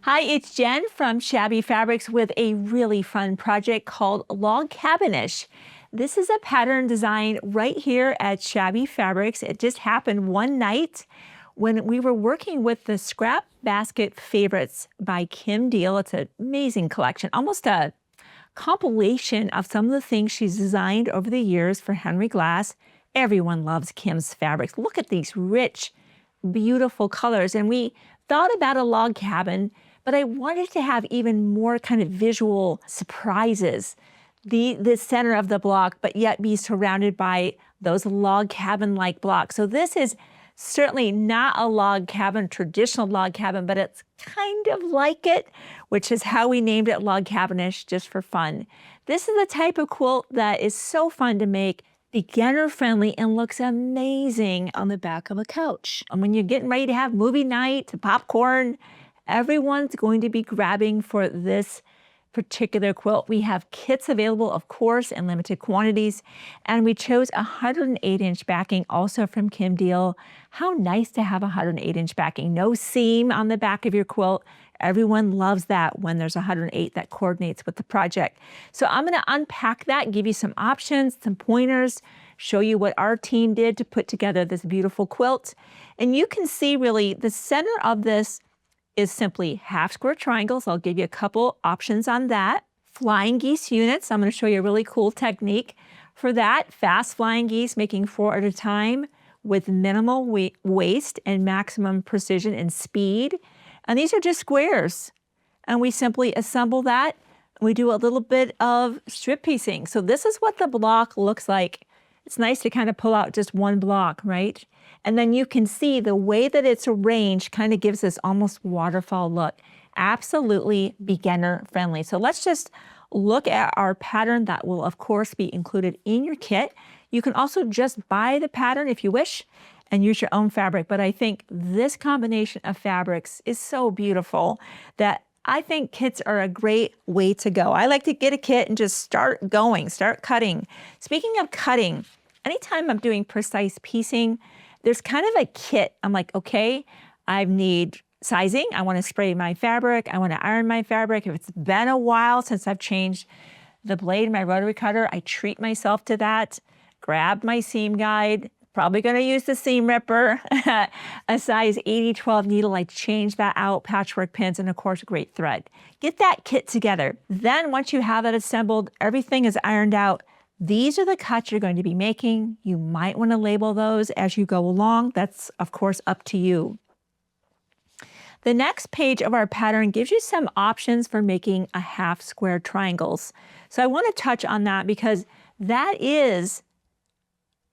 Hi, it's Jen from Shabby Fabrics with a really fun project called Log Cabinish. This is a pattern design right here at Shabby Fabrics. It just happened one night when we were working with the Scrap Basket Favorites by Kim Deal. It's an amazing collection, almost a compilation of some of the things she's designed over the years for Henry Glass. Everyone loves Kim's fabrics. Look at these rich, beautiful colors. And we thought about a log cabin, but I wanted to have even more kind of visual surprises. The center of the block, but yet be surrounded by those log cabin-like blocks. So this is certainly not a log cabin, traditional log cabin, but it's kind of like it, which is how we named it Log Cabinish, just for fun. This is the type of quilt that is so fun to make, beginner-friendly, and looks amazing on the back of a couch. And when you're getting ready to have movie night, popcorn, everyone's going to be grabbing for this particular quilt. We have kits available, of course, in limited quantities, and we chose a 108-inch backing also from Kim Deal. How nice to have a 108-inch backing. No seam on the back of your quilt. Everyone loves that when there's 108 that coordinates with the project. So I'm going to unpack that, give you some options, some pointers, show you what our team did to put together this beautiful quilt. And you can see really the center of this is simply half square triangles. I'll give you a couple options on that. Flying geese units. I'm going to show you a really cool technique for that. Fast flying geese, making 4 at a time with minimal waste and maximum precision and speed. And these are just squares. And we simply assemble that. We do a little bit of strip piecing. So this is what the block looks like. It's nice to kind of pull out just one block, right? And then you can see the way that it's arranged kind of gives this almost waterfall look. Absolutely beginner friendly. So let's just look at our pattern that will of course be included in your kit. You can also just buy the pattern if you wish and use your own fabric. But I think this combination of fabrics is so beautiful that I think kits are a great way to go. I like to get a kit and just start going, start cutting. Speaking of cutting, anytime I'm doing precise piecing, there's kind of a kit. I'm like, okay, I need sizing. I want to spray my fabric. I want to iron my fabric. If it's been a while since I've changed the blade in my rotary cutter, I treat myself to that. Grab my seam guide. Probably going to use the seam ripper, a size 80-12 needle. I change that out, patchwork pins, and of course, great thread. Get that kit together. Then once you have it assembled, everything is ironed out. These are the cuts you're going to be making. You might want to label those as you go along. That's, of course, up to you. The next page of our pattern gives you some options for making a half square triangles. So I want to touch on that because that is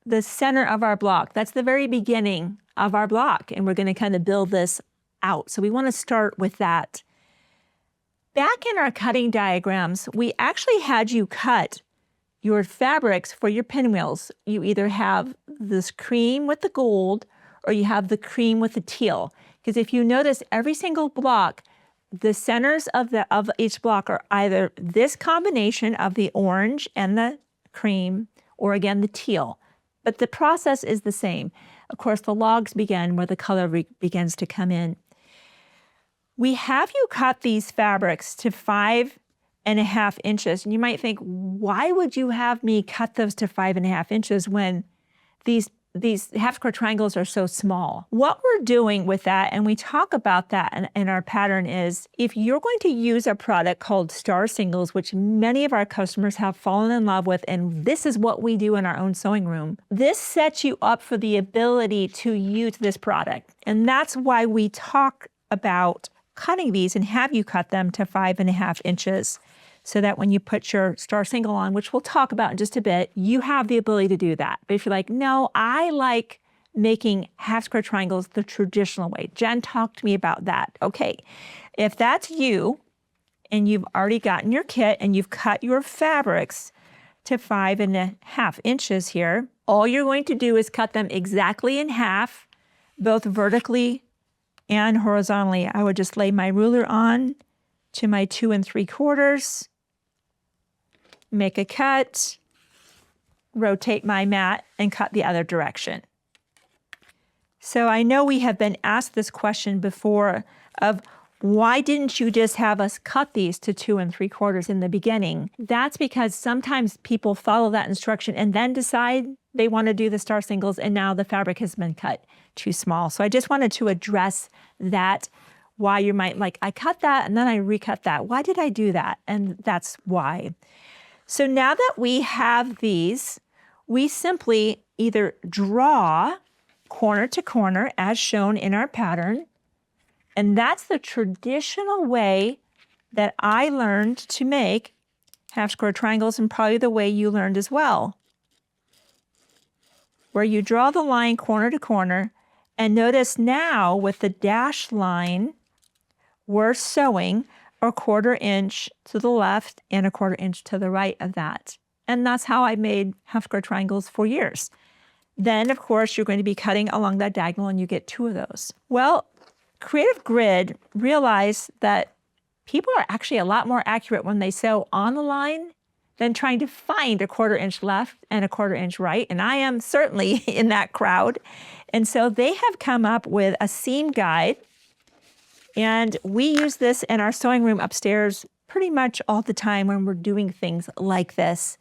the center of our block. That's the very beginning of our block, and we're going to kind of build this out. So we want to start with that. Back in our cutting diagrams, we actually had you cut your fabrics for your pinwheels. You either have this cream with the gold or you have the cream with the teal. Because if you notice, every single block, the centers of each block are either this combination of the orange and the cream, or again, the teal. But the process is the same. Of course, the logs begin where the color begins to come in. We have you cut these fabrics to 5.5 inches. And you might think, why would you have me cut those to 5.5 inches when these half square triangles are so small? What we're doing with that, and we talk about that in our pattern, is if you're going to use a product called Star Singles, which many of our customers have fallen in love with, and this is what we do in our own sewing room, this sets you up for the ability to use this product. And that's why we talk about cutting these and have you cut them to 5.5 inches. So that when you put your Star Single on, which we'll talk about in just a bit, you have the ability to do that. But if you're like, no, I like making half square triangles the traditional way. Jen talked to me about that. Okay, if that's you and you've already gotten your kit and you've cut your fabrics to 5.5 inches here, all you're going to do is cut them exactly in half, both vertically and horizontally. I would just lay my ruler on to my 2 3/4, make a cut, rotate my mat, and cut the other direction. So I know we have been asked this question before of why didn't you just have us cut these to 2 3/4 in the beginning? That's because sometimes people follow that instruction and then decide they want to do the star singles, and now the fabric has been cut too small. So I just wanted to address that, why you might like, I cut that and then I recut that. Why did I do that? And that's why. So now that we have these, we simply either draw corner to corner as shown in our pattern, and that's the traditional way that I learned to make half square triangles, and probably the way you learned as well, where you draw the line corner to corner. And notice now with the dashed line, we're sewing a 1/4 inch to the left and a 1/4 inch to the right of that. And that's how I made half square triangles for years. Then, of course, you're going to be cutting along that diagonal and you get 2 of those. Well, Creative Grid realized that people are actually a lot more accurate when they sew on the line than trying to find a 1/4 inch left and a 1/4 inch right. And I am certainly in that crowd. And so they have come up with a seam guide. And we use this in our sewing room upstairs pretty much all the time when we're doing things like this,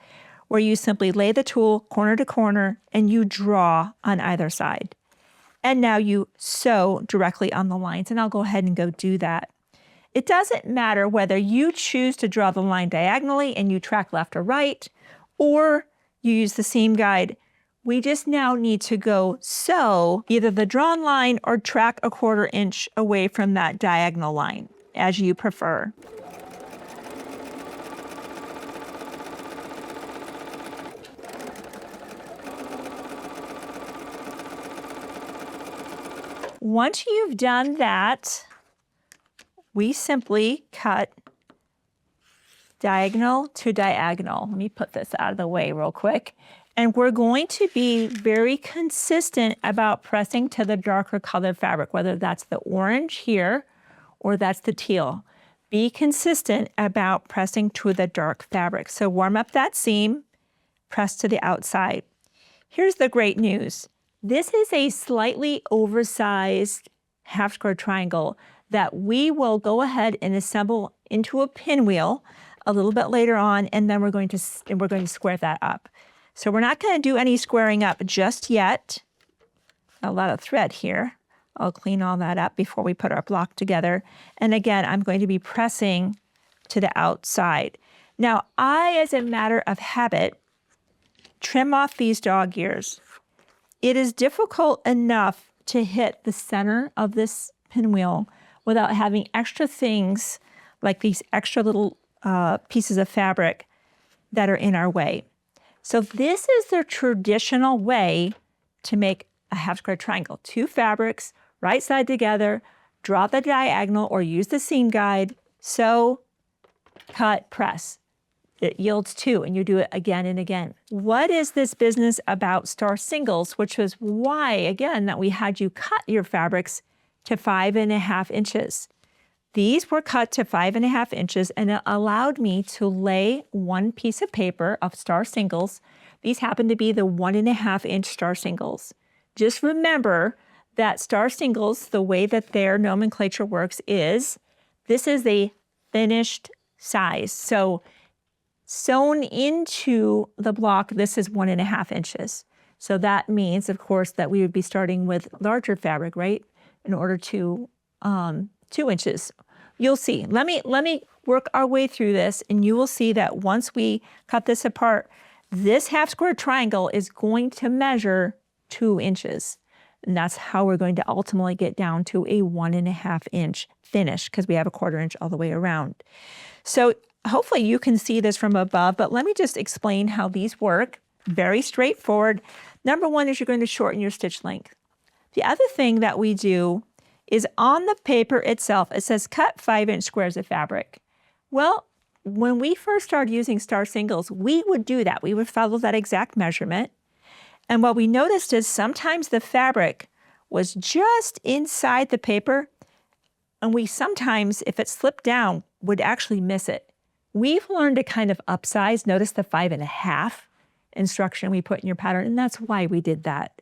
where you simply lay the tool corner to corner and you draw on either side. And now you sew directly on the lines, and I'll go ahead and go do that. It doesn't matter whether you choose to draw the line diagonally and you track left or right, or you use the seam guide. We just now need to go sew either the drawn line or track a 1/4 inch away from that diagonal line, as you prefer. Once you've done that, we simply cut diagonal to diagonal. Let me put this out of the way real quick. And we're going to be very consistent about pressing to the darker colored fabric, whether that's the orange here or that's the teal. Be consistent about pressing to the dark fabric. So warm up that seam, press to the outside. Here's the great news. This is a slightly oversized half square triangle that we will go ahead and assemble into a pinwheel a little bit later on, and then we're going to square that up. So we're not going to do any squaring up just yet. A lot of thread here. I'll clean all that up before we put our block together. And again, I'm going to be pressing to the outside. Now, I, as a matter of habit, trim off these dog ears. It is difficult enough to hit the center of this pinwheel without having extra things like these extra little pieces of fabric that are in our way. So this is the traditional way to make a half square triangle. 2 fabrics, right side together, draw the diagonal or use the seam guide, sew, cut, press. It yields 2, and you do it again and again. What is this business about star singles, which was why, again, that we had you cut your fabrics to 5.5 inches. These were cut to 5.5 inches, and it allowed me to lay 1 piece of paper of star singles. These happen to be the 1.5 inch star singles. Just remember that star singles, the way that their nomenclature works is, this is a finished size. So sewn into the block, this is 1.5 inches. So that means, of course, that we would be starting with larger fabric, right? In order to 2 inches. You'll see. Let me work our way through this, and you will see that once we cut this apart, this half square triangle is going to measure 2 inches. And that's how we're going to ultimately get down to a 1.5 inch finish, because we have a 1/4 inch all the way around. So hopefully you can see this from above, but let me just explain how these work. Very straightforward. Number 1 is you're going to shorten your stitch length. The other thing that we do is on the paper itself, it says cut 5-inch squares of fabric. Well, when we first started using star singles, we would do that. We would follow that exact measurement. And what we noticed is sometimes the fabric was just inside the paper, and we sometimes, if it slipped down, would actually miss it. We've learned to kind of upsize. Notice the 5.5 instruction we put in your pattern, and that's why we did that.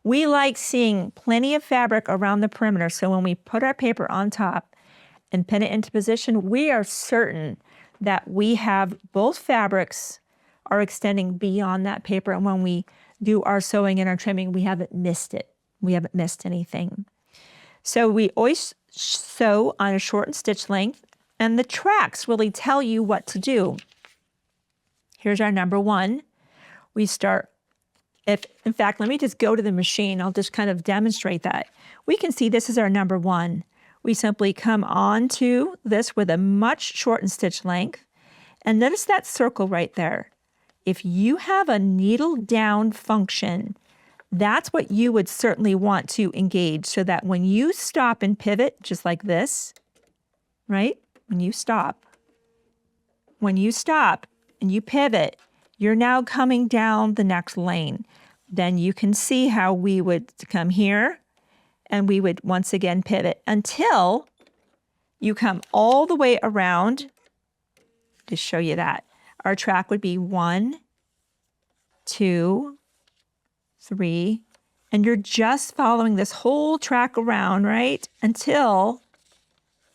We like seeing plenty of fabric around the perimeter, so when we put our paper on top, and pin it into position, we are certain that we have both fabrics are extending beyond that paper. And when we do our sewing and our trimming, we haven't missed it. We haven't missed anything. So we always sew on a shortened stitch length, and the tracks really tell you what to do. Here's our number one. We start, in fact, let me just go to the machine. I'll just kind of demonstrate that. We can see this is our number one. We simply come onto this with a much shortened stitch length, and notice that circle right there. If you have a needle down function, that's what you would certainly want to engage, so that when you stop and pivot, just like this, right? When you stop and you pivot, you're now coming down the next lane. Then you can see how we would come here and we would once again pivot until you come all the way around. To show you that, our track would be 1, 2, 3, and you're just following this whole track around, right? Until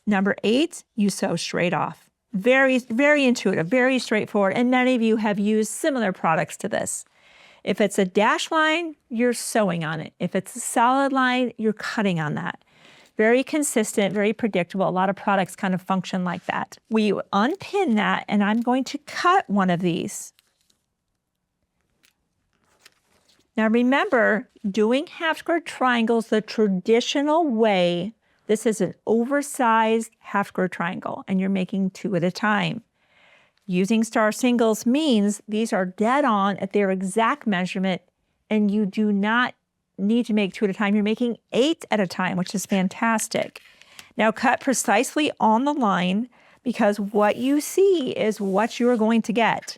number 8, you sew straight off. Very, very intuitive, very straightforward, and many of you have used similar products to this. If it's a dash line, you're sewing on it. If it's a solid line, you're cutting on that. Very consistent, very predictable. A lot of products kind of function like that. We unpin that, and I'm going to cut one of these. Now remember, doing half square triangles the traditional way, this is an oversized half square triangle, and you're making 2 at a time. Using star singles means these are dead on at their exact measurement, and you do not need to make 2 at a time. You're making 8 at a time, which is fantastic. Now cut precisely on the line, because what you see is what you're going to get.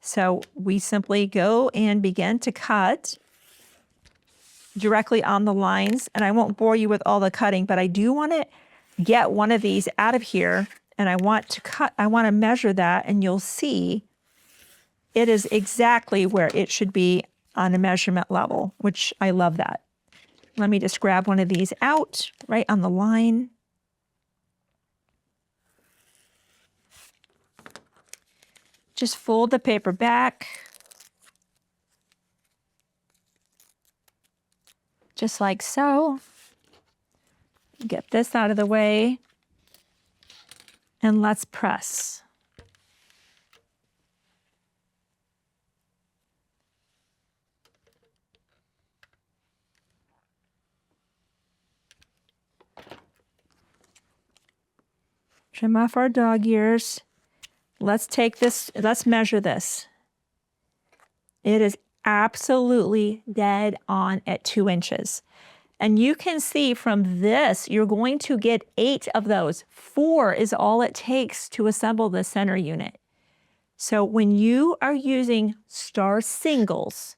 So we simply go and begin to cut directly on the lines, and I won't bore you with all the cutting, but I do want to get one of these out of here, and I want to measure that, and you'll see it is exactly where it should be on a measurement level, which I love that. Let me just grab one of these out right on the line. Just fold the paper back, just like so. Get this out of the way, and let's press. Trim off our dog ears. Let's take this, let's measure this. It is absolutely dead on at 2 inches. And you can see from this, you're going to get 8 of those. 4 is all it takes to assemble the center unit. So when you are using star singles,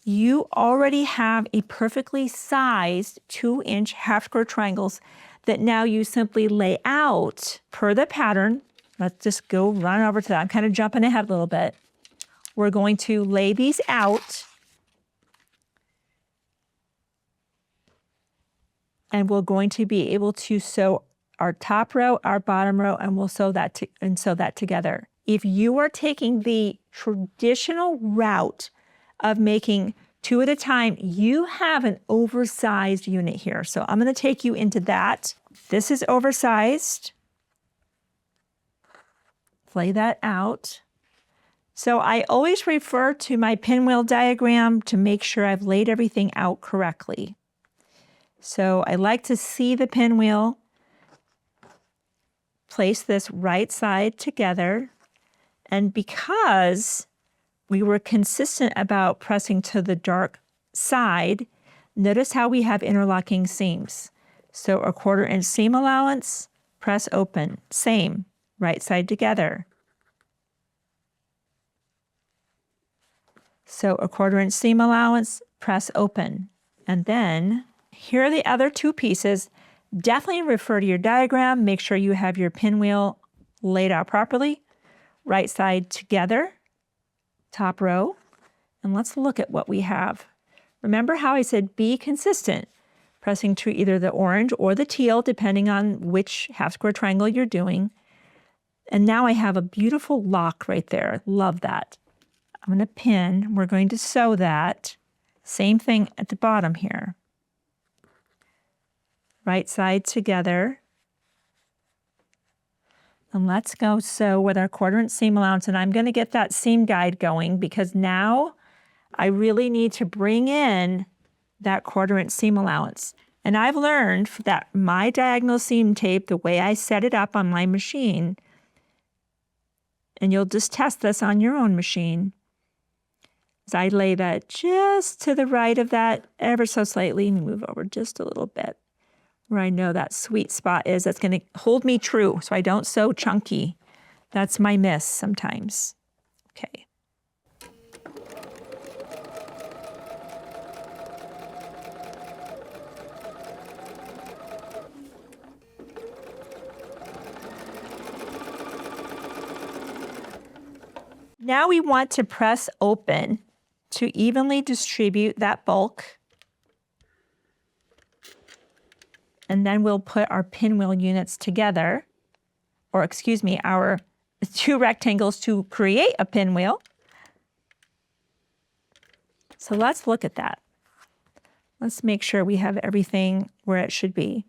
you already have a perfectly sized 2-inch half square triangles that now you simply lay out per the pattern. Let's just go run over to that. I'm kind of jumping ahead a little bit. We're going to lay these out, and we're going to be able to sew our top row, our bottom row, and we'll sew that together. If you are taking the traditional route of making 2 at a time, you have an oversized unit here. So I'm going to take you into that. This is oversized. Lay that out. So I always refer to my pinwheel diagram to make sure I've laid everything out correctly. So I like to see the pinwheel. Place this right side together. And because we were consistent about pressing to the dark side, notice how we have interlocking seams. So a 1/4 inch seam allowance, press open, same, right side together. So a 1/4 inch seam allowance, press open. And then here are the other 2 pieces. Definitely refer to your diagram. Make sure you have your pinwheel laid out properly. Right side together, top row. And let's look at what we have. Remember how I said be consistent. pressing to either the orange or the teal, depending on which half square triangle you're doing. And now I have a beautiful lock right there. Love that. I'm going to pin. We're going to sew that. Same thing at the bottom here. Right side together. And let's go sew with our 1/4 inch seam allowance. And I'm going to get that seam guide going because now I really need to bring in that 1/4 inch seam allowance. And I've learned that my diagonal seam tape, the way I set it up on my machine, and you'll just test this on your own machine, is I lay that just to the right of that ever so slightly. Let me move over just a little bit where I know that sweet spot is. That's going to hold me true so I don't sew chunky. That's my miss sometimes. Okay. Now we want to press open to evenly distribute that bulk. And then we'll put our pinwheel units together, or excuse me, our 2 rectangles to create a pinwheel. So let's look at that. Let's make sure we have everything where it should be.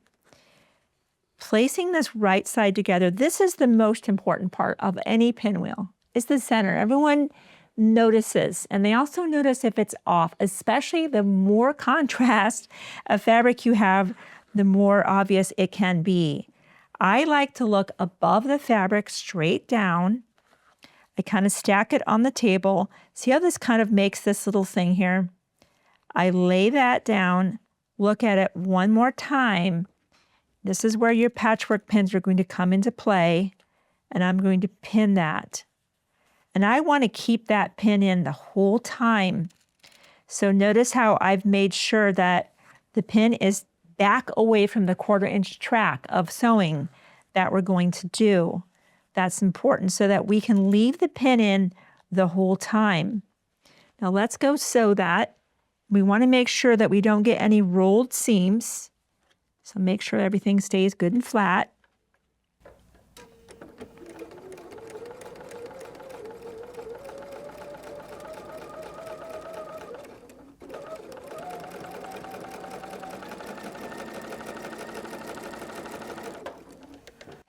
Placing this right side together, this is the most important part of any pinwheel. It's the center. Everyone notices, and they also notice if it's off, especially the more contrast of fabric you have, the more obvious it can be. I like to look above the fabric straight down. I kind of stack it on the table. See how this kind of makes this little thing here? I lay that down, look at it one more time. This is where your patchwork pins are going to come into play, and I'm going to pin that. And I want to keep that pin in the whole time. So notice how I've made sure that the pin is back away from the 1/4 inch track of sewing that we're going to do. That's important so that we can leave the pin in the whole time. Now let's go sew that. We want to make sure that we don't get any rolled seams. So make sure everything stays good and flat.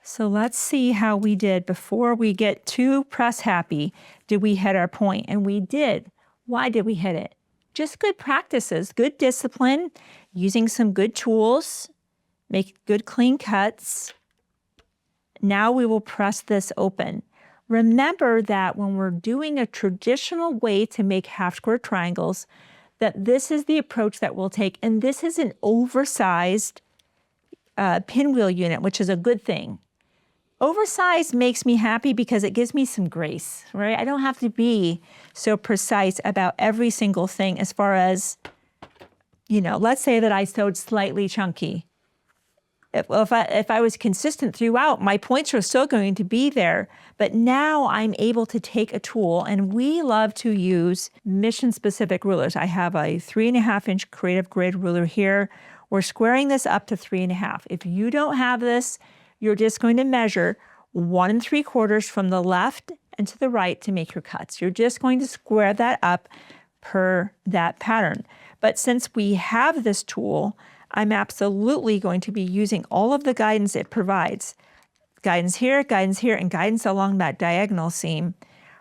So let's see how we did before we get too press happy. Did we hit our point? And we did. Why did we hit it? Just good practices, good discipline, using some good tools, make good clean cuts. Now we will press this open. Remember that when we're doing a traditional way to make half square triangles, that this is the approach that we'll take. And this is an oversized pinwheel unit, which is a good thing. Oversized makes me happy because it gives me some grace, right? I don't have to be so precise about every single thing as far as, let's say that I sewed slightly chunky. If I was consistent throughout, my points are still going to be there. But now I'm able to take a tool, and we love to use mission-specific rulers. I have a 3.5 inch creative grade ruler here. We're squaring this up to 3.5. If you don't have this, you're just going to measure 1 3/4 from the left and to the right to make your cuts. You're just going to square that up per that pattern. But since we have this tool, I'm absolutely going to be using all of the guidance it provides. Guidance here, and guidance along that diagonal seam.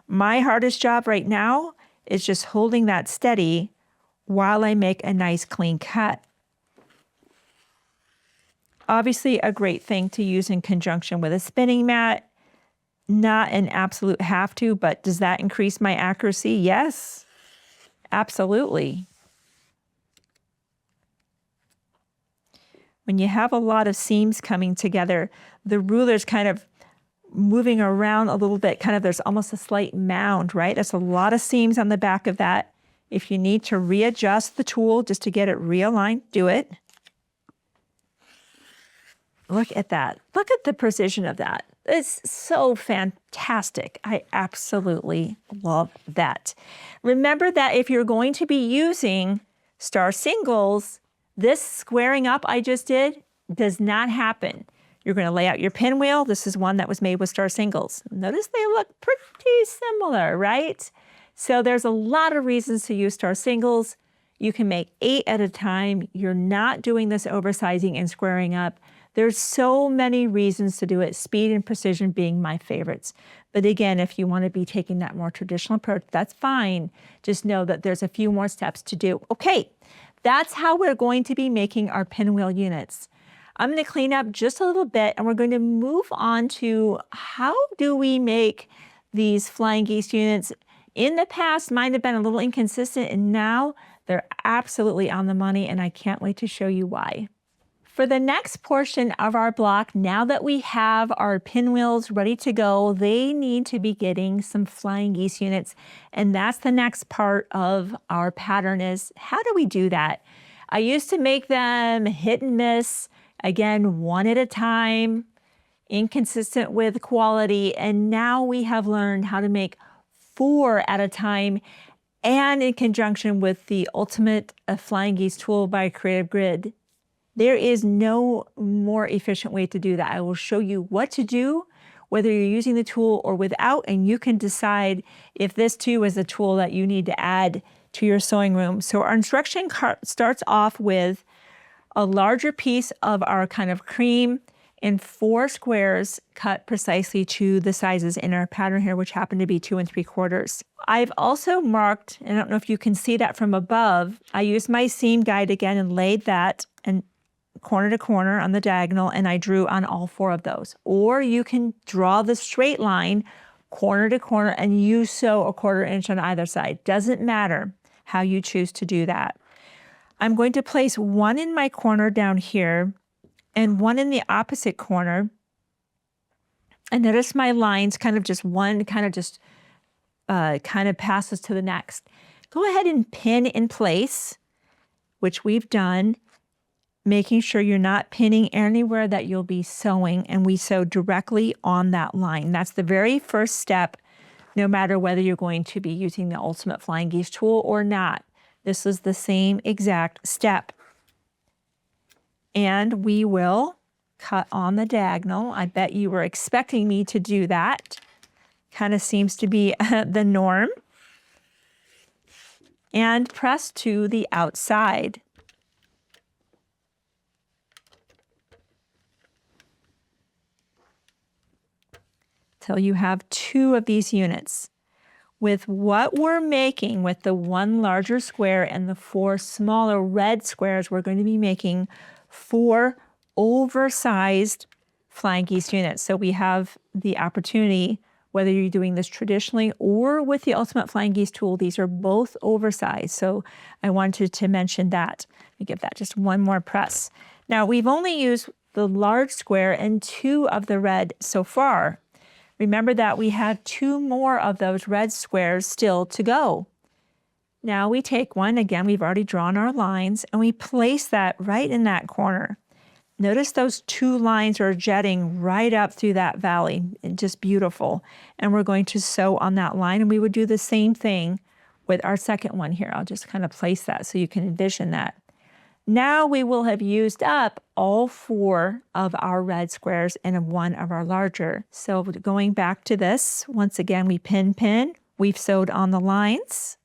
My hardest job right now is just holding that steady while I make a nice clean cut. Obviously, a great thing to use in conjunction with a spinning mat. Not an absolute have to, but does that increase my accuracy? Yes, absolutely. When you have a lot of seams coming together, the ruler's kind of moving around a little bit, there's almost a slight mound, right? There's a lot of seams on the back of that. If you need to readjust the tool just to get it realigned, do it. Look at that. Look at the precision of that. It's so fantastic. I absolutely love that. Remember that if you're going to be using star singles, This squaring up I just did does not happen. You're going to lay out your pinwheel. This is one that was made with star singles. Notice they look pretty similar, right? So there's a lot of reasons to use star singles. You can make 8 at a time. You're not doing this oversizing and squaring up. There's so many reasons to do it, speed and precision being my favorites. But again, if you want to be taking that more traditional approach, that's fine. Just know that there's a few more steps to do. Okay, that's how we're going to be making our pinwheel units. I'm going to clean up just a little bit and we're going to move on to how do we make these flying geese units. In the past, might have been a little inconsistent, and now they're absolutely on the money, and I can't wait to show you why. For the next portion of our block, now that we have our pinwheels ready to go, they need to be getting some flying geese units. And that's the next part of our pattern is, how do we do that? I used to make them hit and miss, again, one at a time, inconsistent with quality. And now we have learned how to make 4 at a time, and in conjunction with the Ultimate Flying Geese tool by Creative Grid. There is no more efficient way to do that. I will show you what to do, whether you're using the tool or without, and you can decide if this too is a tool that you need to add to your sewing room. So our instruction starts off with a larger piece of our kind of cream and 4 squares cut precisely to the sizes in our pattern here, which happen to be 2 3/4. I've also marked, and I don't know if you can see that from above, I used my seam guide again and laid that and corner to corner on the diagonal, and I drew on all 4 of those. Or you can draw the straight line corner to corner and you sew a 1/4 inch on either side. Doesn't matter how you choose to do that. I'm going to place 1 in my corner down here and 1 in the opposite corner. And notice my lines kind of just one kind of passes to the next. Go ahead and pin in place, which we've done, making sure you're not pinning anywhere that you'll be sewing, and we sew directly on that line. That's the very first step, no matter whether you're going to be using the Ultimate Flying Geese tool or not. This is the same exact step. And we will cut on the diagonal. I bet you were expecting me to do that. Kind of seems to be the norm. And press to the outside. Till you have 2 of these units. With what we're making with the 1 larger square and the 4 smaller red squares, we're going to be making 4 oversized flying geese units. So we have the opportunity, whether you're doing this traditionally or with the Ultimate Flying Geese tool, these are both oversized. So I wanted to mention that. Let me give that just one more press. Now we've only used the large square and 2 of the red so far. Remember that we have 2 more of those red squares still to go. Now we take one, again, we've already drawn our lines, and we place that right in that corner. Notice those 2 lines are jetting right up through that valley, and just beautiful. And we're going to sew on that line, and we would do the same thing with our second one here. I'll just kind of place that so you can envision that. Now we will have used up all 4 of our red squares and 1 of our larger. So going back to this, once again, we pin, we've sewed on the lines.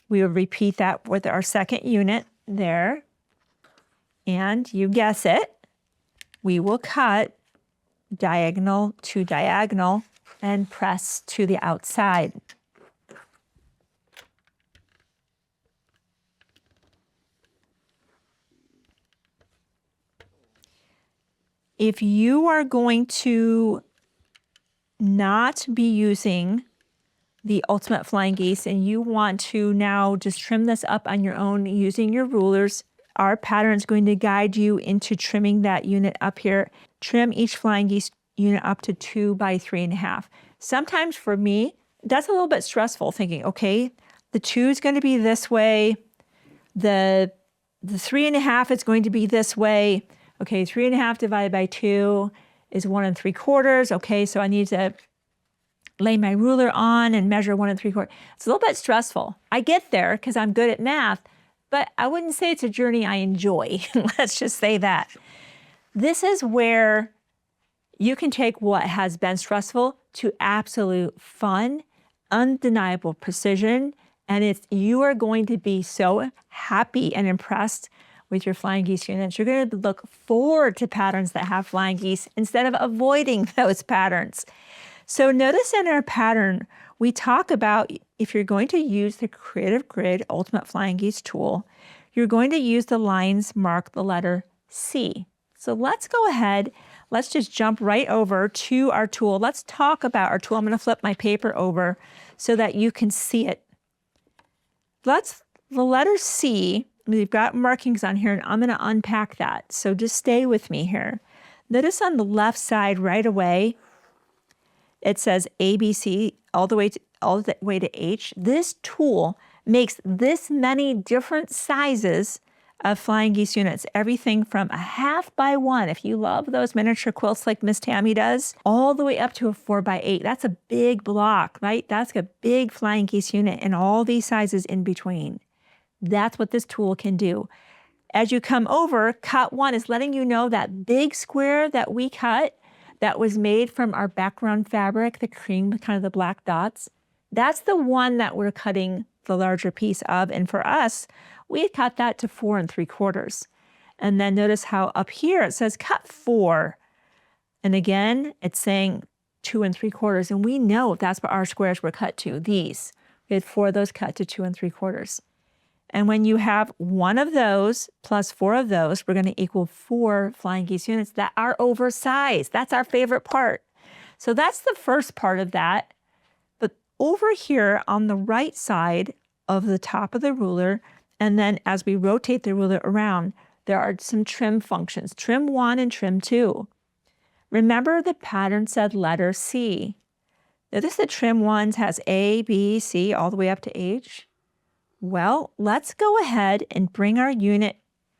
We will repeat that with our second unit there. And you guess it, we will cut diagonal to diagonal and press to the outside. If you are going to not be using the Ultimate Flying Geese and you want to now just trim this up on your own using your rulers, our pattern is going to guide you into trimming that unit up here. Trim each Flying Geese unit up to 2 by 3.5. Sometimes for me, that's a little bit stressful thinking, okay, the 2 is going to be this way, the 3.5 is going to be this way. Okay, 3.5 divided by 2 is 1 3/4. Okay, so I need to lay my ruler on and measure 1 3/4. It's a little bit stressful. I get there because I'm good at math, but I wouldn't say it's a journey I enjoy. Let's just say that. This is where you can take what has been stressful to absolute fun, undeniable precision, and you are going to be so happy and impressed with your flying geese units. You're going to look forward to patterns that have flying geese instead of avoiding those patterns. So notice in our pattern, we talk about if you're going to use the Creative Grid Ultimate Flying Geese tool, you're going to use the lines mark the letter C. So let's go ahead. Let's just jump right over to our tool. Let's talk about our tool. I'm going to flip my paper over so that you can see it. The letter C, we've got markings on here, and I'm going to unpack that. So just stay with me here. Notice on the left side right away, it says ABC all the way to H. This tool makes this many different sizes of flying geese units, everything from a 1/2 by 1, if you love those miniature quilts like Miss Tammy does, all the way up to a 4 by 8. That's a big block, right? That's a big flying geese unit, and all these sizes in between. That's what this tool can do. As you come over, cut 1 is letting you know that big square that we cut that was made from our background fabric, the cream, kind of the black dots. That's the one that we're cutting the larger piece of, and for us, we had cut that to 4 3/4. And then notice how up here it says cut 4. And again, it's saying 2 3/4. And we know that's what our squares were cut to, these. We had 4 of those cut to 2 3/4. And when you have 1 of those plus 4 of those, we're going to equal 4 flying geese units that are oversized. That's our favorite part. So that's the first part of that. But over here on the right side of the top of the ruler, and then as we rotate the ruler around, there are some trim functions, trim 1 and trim 2. Remember the pattern said letter C. Notice the trim 1 has A, B, C, all the way up to H. Well, let's go ahead and bring our unit,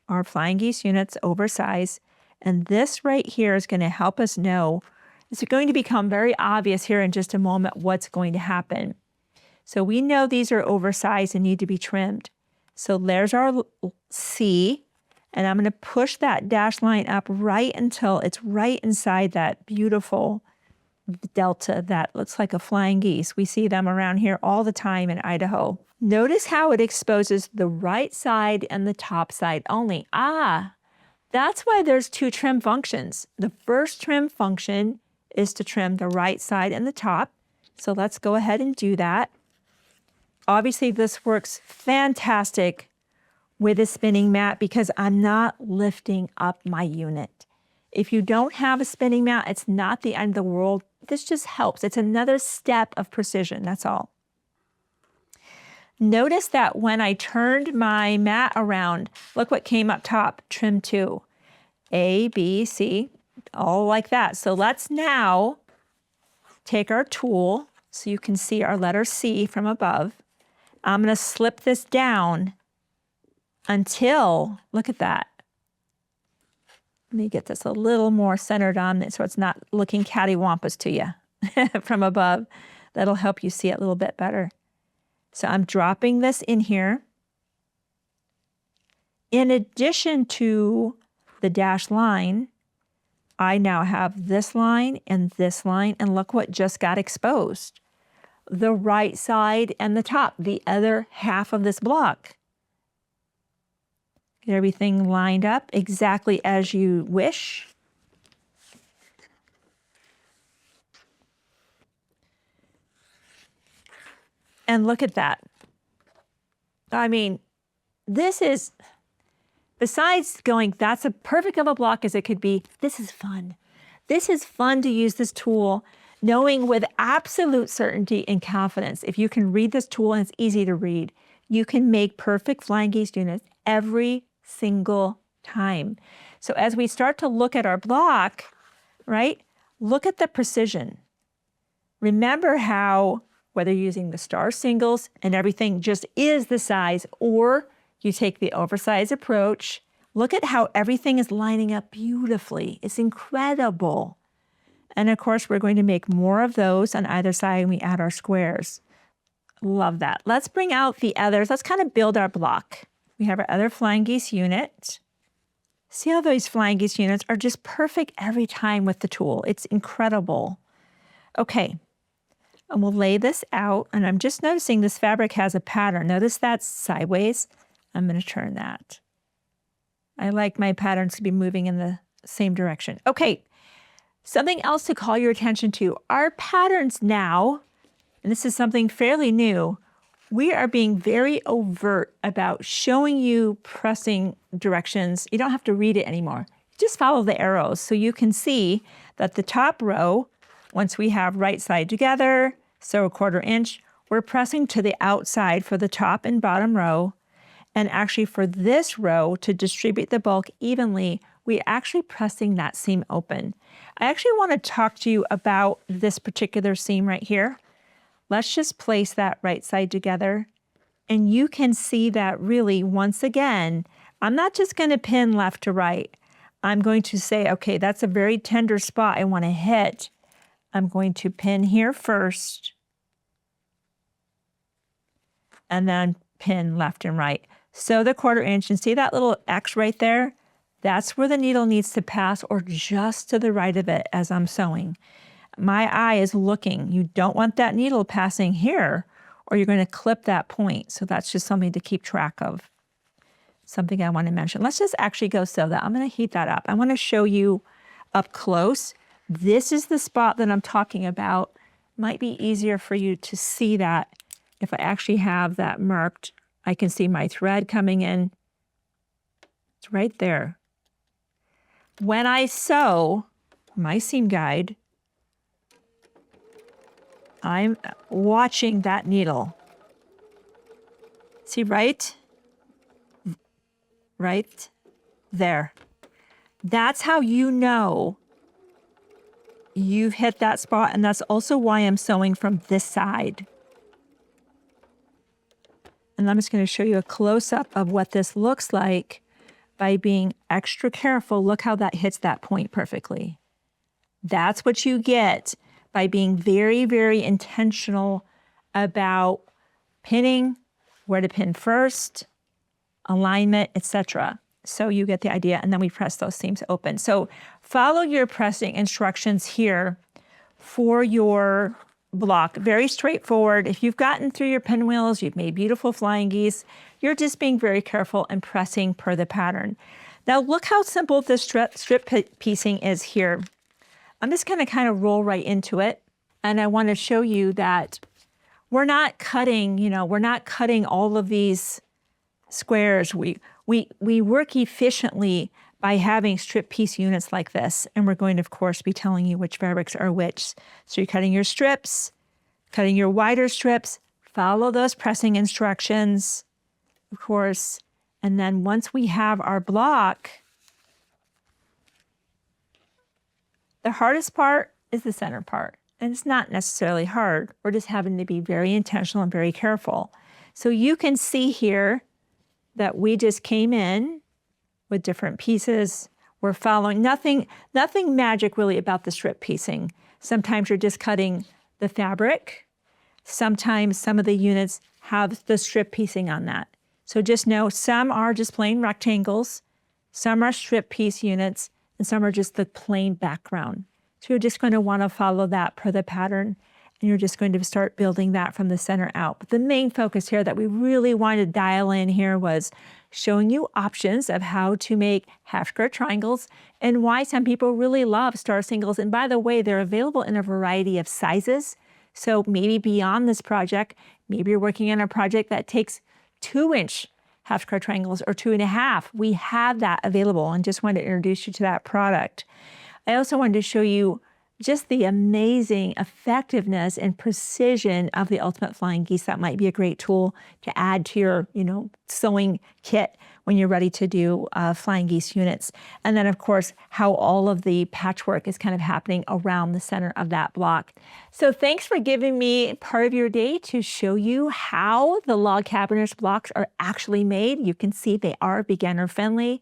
our flying geese units oversized, and this right here is going to help us know. It's going to become very obvious here in just a moment what's going to happen. So we know these are oversized and need to be trimmed. So there's our C, and I'm going to push that dash line up right until it's right inside that beautiful delta that looks like a flying geese. We see them around here all the time in Idaho. Notice how it exposes the right side and the top side only. That's why there's 2 trim functions. The first trim function is to trim the right side and the top. So let's go ahead and do that. Obviously, this works fantastic with a spinning mat because I'm not lifting up my unit. If you don't have a spinning mat, it's not the end of the world. This just helps. It's another step of precision, that's all. Notice that when I turned my mat around, look what came up top, trim 2. A, B, C, all like that. So let's now take our tool so you can see our letter C from above. I'm going to slip this down until, look at that. Let me get this a little more centered on it so it's not looking cattywampus to you from above. That'll help you see it a little bit better. So I'm dropping this in here. In addition to the dashed line, I now have this line, and look what just got exposed. The right side and the top, the other half of this block. Get everything lined up exactly as you wish. And look at that. I mean, this is, besides going, that's as perfect of a block as it could be, this is fun. This is fun to use this tool, knowing with absolute certainty and confidence, if you can read this tool and it's easy to read, you can make perfect flying geese units every single time. So as we start to look at our block, right, look at the precision. Remember how, whether you're using the star singles and everything just is the size, or you take the oversized approach, look at how everything is lining up beautifully. It's incredible. And of course, we're going to make more of those on either side when we add our squares. Love that. Let's bring out the others. Let's kind of build our block. We have our other flying geese unit. See how those flying geese units are just perfect every time with the tool. It's incredible. Okay, and we'll lay this out, and I'm just noticing this fabric has a pattern. Notice that's sideways. I'm going to turn that. I like my patterns to be moving in the same direction. Okay, something else to call your attention to. Our patterns now, and this is something fairly new, we are being very overt about showing you pressing directions. You don't have to read it anymore. Just follow the arrows so you can see that the top row, once we have right side together, so 1/4 inch, we're pressing to the outside for the top and bottom row. And actually for this row, to distribute the bulk evenly, we're actually pressing that seam open. I actually want to talk to you about this particular seam right here. Let's just place that right side together. And you can see that really, once again, I'm not just going to pin left to right. I'm going to say, okay, that's a very tender spot I want to hit. I'm going to pin here first. And then pin left and right. So the 1/4 inch, and see that little X right there? That's where the needle needs to pass, or just to the right of it as I'm sewing. My eye is looking. You don't want that needle passing here, or you're going to clip that point. So that's just something to keep track of. Something I want to mention. Let's just actually go sew that. I'm going to heat that up. I want to show you up close. This is the spot that I'm talking about. Might be easier for you to see that if I actually have that marked. I can see my thread coming in. It's right there. When I sew my seam guide, I'm watching that needle. See, right there. That's how you know you've hit that spot, and that's also why I'm sewing from this side. And I'm just going to show you a close-up of what this looks like by being extra careful. Look how that hits that point perfectly. That's what you get by being very, very intentional about pinning, where to pin first, alignment, etc. So you get the idea, and then we press those seams open. So follow your pressing instructions here for your block. Very straightforward. If you've gotten through your pinwheels, you've made beautiful flying geese, you're just being very careful and pressing per the pattern. Now look how simple this strip piecing is here. I'm just going to kind of roll right into it. And I want to show you that we're not cutting, we're not cutting all of these squares. We work efficiently by having strip piece units like this. And we're going to, of course, be telling you which fabrics are which. So you're cutting your strips, cutting your wider strips, follow those pressing instructions, of course. And then once we have our block, the hardest part is the center part. And it's not necessarily hard. We're just having to be very intentional and very careful. So you can see here that we just came in with different pieces. We're following nothing magic really about the strip piecing. Sometimes you're just cutting the fabric. Sometimes some of the units have the strip piecing on that. So just know some are just plain rectangles, some are strip piece units, and some are just the plain background. So you're just going to want to follow that per the pattern, and you're just going to start building that from the center out. But the main focus here that we really wanted to dial in here was showing you options of how to make half square triangles and why some people really love star singles. And by the way, they're available in a variety of sizes. So maybe beyond this project, maybe you're working on a project that takes 2-inch half square triangles or 2.5. We have that available, and just wanted to introduce you to that product. I also wanted to show you just the amazing effectiveness and precision of the Ultimate Flying Geese. That might be a great tool to add to your, sewing kit when you're ready to do Flying Geese units. And then, of course, how all of the patchwork is kind of happening around the center of that block. So thanks for giving me part of your day to show you how the log cabiners blocks are actually made. You can see they are beginner friendly,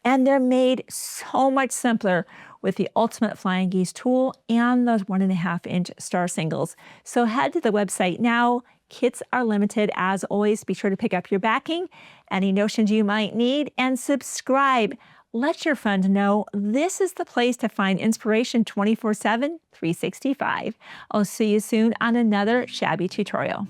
and they're made so much simpler with the Ultimate Flying Geese tool and those 1.5-inch star singles. So head to the website now, Kits are limited as always. Be sure to pick up your backing, any notions you might need, and subscribe. Let your friend know this is the place to find inspiration 24/7, 365. I'll see you soon on another Shabby tutorial.